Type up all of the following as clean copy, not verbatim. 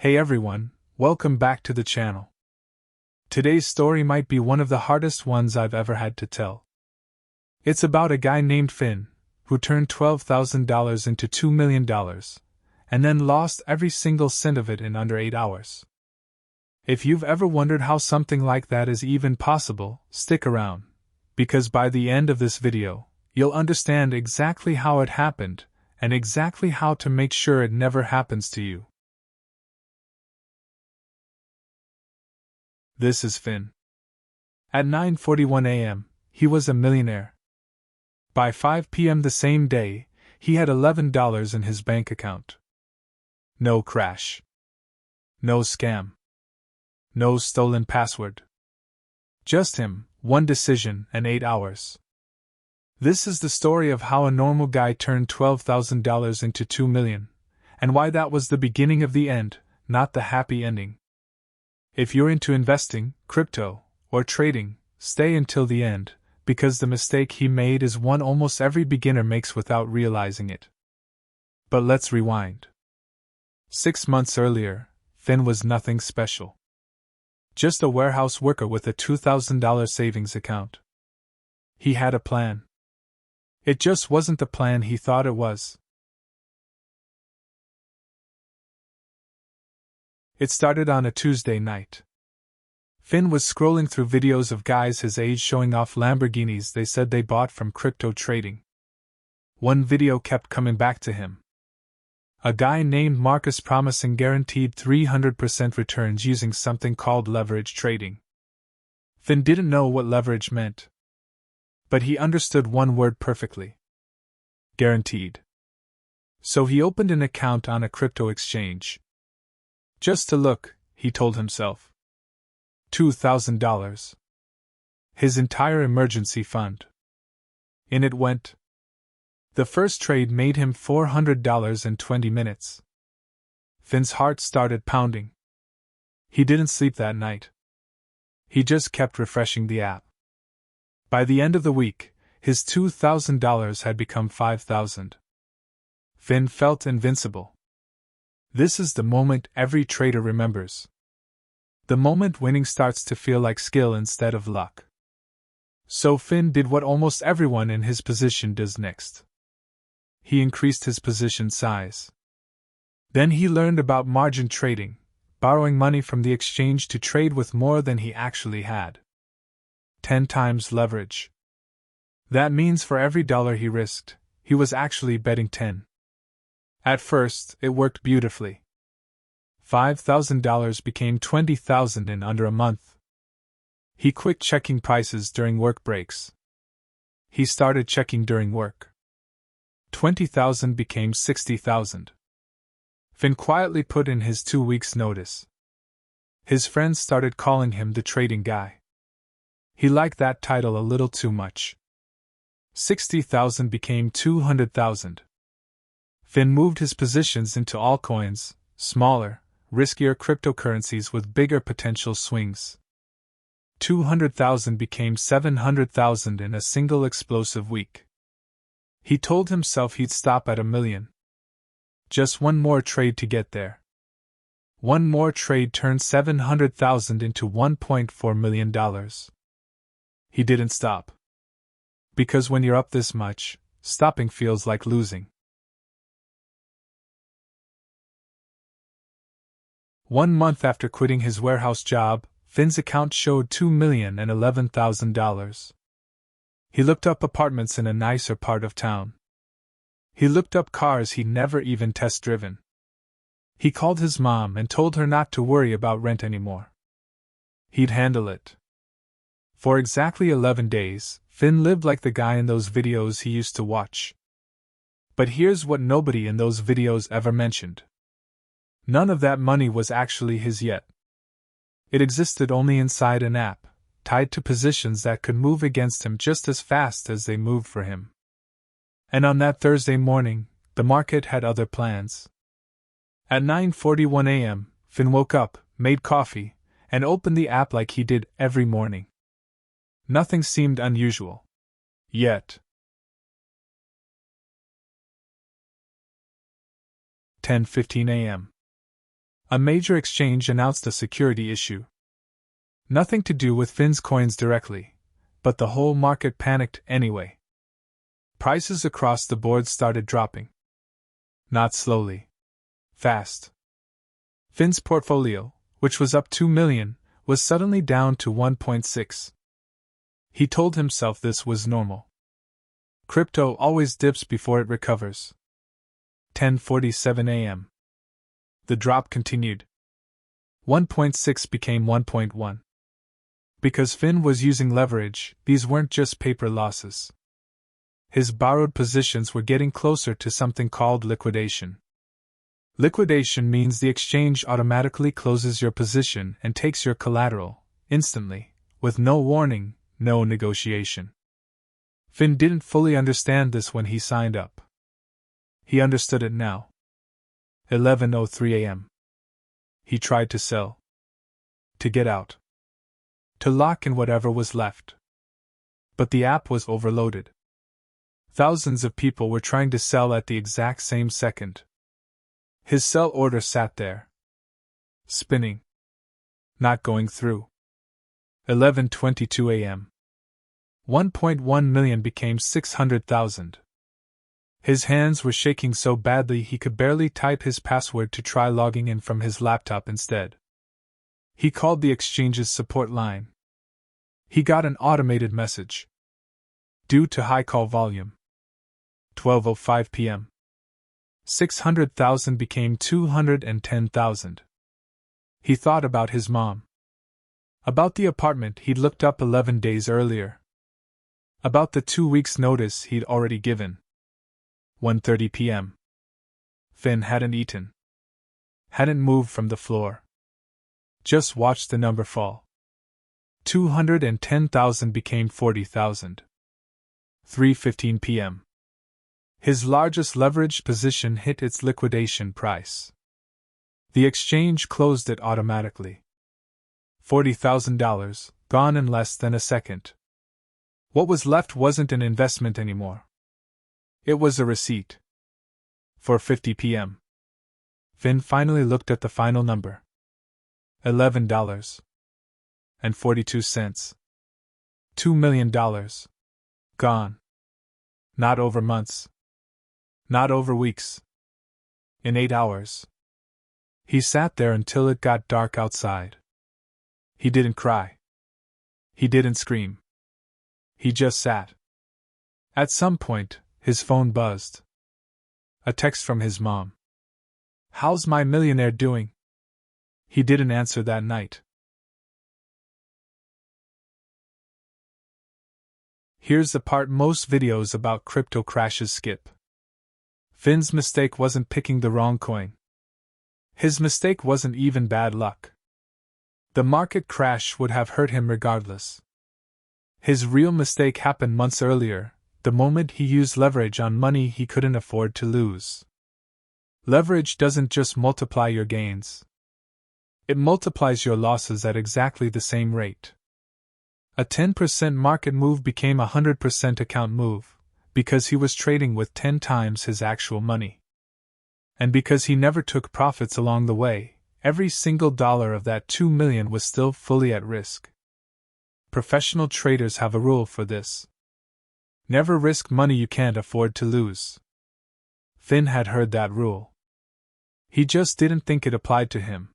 Hey everyone, welcome back to the channel. Today's story might be one of the hardest ones I've ever had to tell. It's about a guy named Finn, who turned $12,000 into $2 million, and then lost every single cent of it in under 8 hours. If you've ever wondered how something like that is even possible, stick around, because by the end of this video, you'll understand exactly how it happened, and exactly how to make sure it never happens to you. This is Finn. At 9:41 a.m., he was a millionaire. By 5 p.m. the same day, he had $11 in his bank account. No crash. No scam. No stolen password. Just him, one decision, and 8 hours. This is the story of how a normal guy turned $12,000 into $2 million, and why that was the beginning of the end, not the happy ending. If you're into investing, crypto, or trading, stay until the end, because the mistake he made is one almost every beginner makes without realizing it. But let's rewind. 6 months earlier, Finn was nothing special. Just a warehouse worker with a $2,000 savings account. He had a plan. It just wasn't the plan he thought it was. It started on a Tuesday night. Finn was scrolling through videos of guys his age showing off Lamborghinis they said they bought from crypto trading. One video kept coming back to him. A guy named Marcus promising guaranteed 300% returns using something called leverage trading. Finn didn't know what leverage meant, but he understood one word perfectly: guaranteed. So he opened an account on a crypto exchange. Just to look, he told himself. $2,000. His entire emergency fund. In it went. The first trade made him $400 in 20 minutes. Finn's heart started pounding. He didn't sleep that night. He just kept refreshing the app. By the end of the week, his $2,000 had become $5,000. Finn felt invincible. This is the moment every trader remembers. The moment winning starts to feel like skill instead of luck. So Finn did what almost everyone in his position does next. He increased his position size. Then he learned about margin trading, borrowing money from the exchange to trade with more than he actually had. 10 times leverage. That means for every dollar he risked, he was actually betting 10. At first, it worked beautifully. $5,000 became $20,000 in under a month. He quit checking prices during work breaks. He started checking during work. $20,000 became $60,000. Finn quietly put in his 2 weeks' notice. His friends started calling him the trading guy. He liked that title a little too much. $60,000 became $200,000. Finn moved his positions into altcoins, smaller, riskier cryptocurrencies with bigger potential swings. $200,000 became $700,000 in a single explosive week. He told himself he'd stop at $1 million. Just one more trade to get there. One more trade turned $700,000 into $1.4 million. He didn't stop. Because when you're up this much, stopping feels like losing. 1 month after quitting his warehouse job, Finn's account showed $2,011,000. He looked up apartments in a nicer part of town. He looked up cars he'd never even test-driven. He called his mom and told her not to worry about rent anymore. He'd handle it. For exactly 11 days, Finn lived like the guy in those videos he used to watch. But here's what nobody in those videos ever mentioned. None of that money was actually his yet. It existed only inside an app, tied to positions that could move against him just as fast as they moved for him. And on that Thursday morning, the market had other plans. At 9:41 a.m., Finn woke up, made coffee, and opened the app like he did every morning. Nothing seemed unusual. Yet. 10:15 a.m. A major exchange announced a security issue. Nothing to do with Finn's coins directly, but the whole market panicked anyway. Prices across the board started dropping. Not slowly. Fast. Finn's portfolio, which was up 2 million, was suddenly down to 1.6. He told himself this was normal. Crypto always dips before it recovers. 10:47 a.m. The drop continued. 1.6 became 1.1. Because Finn was using leverage, these weren't just paper losses. His borrowed positions were getting closer to something called liquidation. Liquidation means the exchange automatically closes your position and takes your collateral, instantly, with no warning, no negotiation. Finn didn't fully understand this when he signed up. He understood it now. 11:03 a.m. He tried to sell. To get out. To lock in whatever was left. But the app was overloaded. Thousands of people were trying to sell at the exact same second. His sell order sat there. Spinning. Not going through. 11:22 a.m. 1.1 million became 600,000. His hands were shaking so badly he could barely type his password to try logging in from his laptop instead. He called the exchange's support line. He got an automated message. Due to high call volume. 12:05 p.m. 600,000 became 210,000. He thought about his mom. About the apartment he'd looked up 11 days earlier. About the 2 weeks' notice he'd already given. 1:30 p.m. Finn hadn't eaten. Hadn't moved from the floor. Just watched the number fall. 210,000 became 40,000. 3:15 p.m. His largest leveraged position hit its liquidation price. The exchange closed it automatically. $40,000, gone in less than a second. What was left wasn't an investment anymore. It was a receipt. 4:50 p.m. Finn finally looked at the final number. $11.42. $2 million. Gone. Not over months. Not over weeks. In 8 hours. He sat there until it got dark outside. He didn't cry. He didn't scream. He just sat. At some point, his phone buzzed. A text from his mom. "How's my millionaire doing?" He didn't answer that night. Here's the part most videos about crypto crashes skip. Finn's mistake wasn't picking the wrong coin. His mistake wasn't even bad luck. The market crash would have hurt him regardless. His real mistake happened months earlier, the moment he used leverage on money he couldn't afford to lose. Leverage doesn't just multiply your gains. It multiplies your losses at exactly the same rate. A 10% market move became a 100% account move, because he was trading with 10 times his actual money. And because he never took profits along the way, every single dollar of that 2 million was still fully at risk. Professional traders have a rule for this. Never risk money you can't afford to lose. Finn had heard that rule. He just didn't think it applied to him.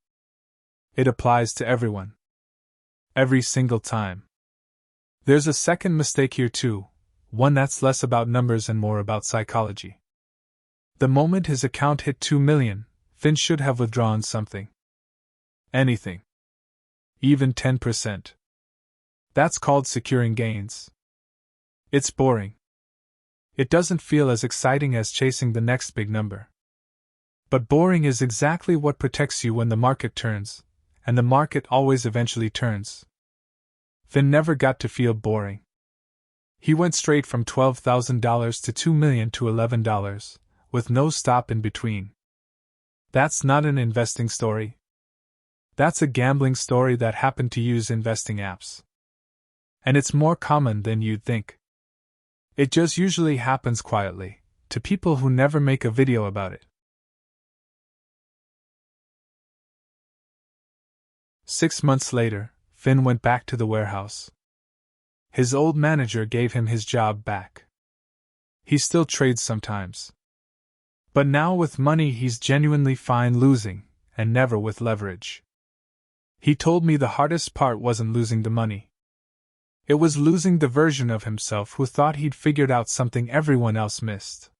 It applies to everyone. Every single time. There's a second mistake here too, one that's less about numbers and more about psychology. The moment his account hit 2 million, Finn should have withdrawn something. Anything. Even 10%. That's called securing gains. It's boring. It doesn't feel as exciting as chasing the next big number. But boring is exactly what protects you when the market turns, and the market always eventually turns. Finn never got to feel boring. He went straight from $12,000 to $2 million to $11, with no stop in between. That's not an investing story. That's a gambling story that happened to use investing apps. And it's more common than you'd think. It just usually happens quietly, to people who never make a video about it. 6 months later, Finn went back to the warehouse. His old manager gave him his job back. He still trades sometimes. But now with money he's genuinely fine losing, and never with leverage. He told me the hardest part wasn't losing the money. It was losing the version of himself who thought he'd figured out something everyone else missed.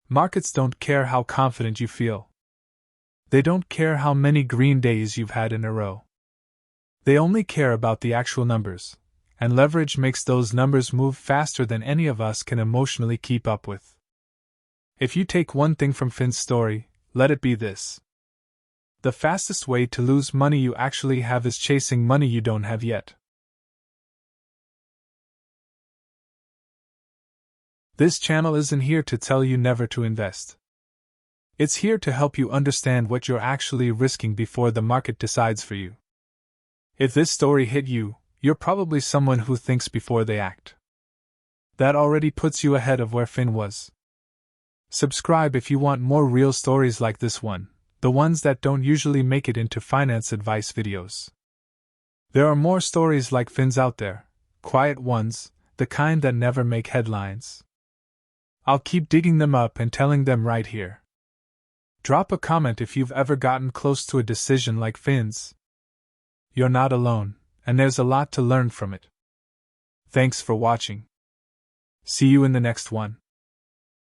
Markets don't care how confident you feel. They don't care how many green days you've had in a row. They only care about the actual numbers, and leverage makes those numbers move faster than any of us can emotionally keep up with. If you take one thing from Finn's story, let it be this. The fastest way to lose money you actually have is chasing money you don't have yet. This channel isn't here to tell you never to invest. It's here to help you understand what you're actually risking before the market decides for you. If this story hit you, you're probably someone who thinks before they act. That already puts you ahead of where Finn was. Subscribe if you want more real stories like this one, the ones that don't usually make it into finance advice videos. There are more stories like Finn's out there, quiet ones, the kind that never make headlines. I'll keep digging them up and telling them right here. Drop a comment if you've ever gotten close to a decision like Finn's. You're not alone, and there's a lot to learn from it. Thanks for watching. See you in the next one.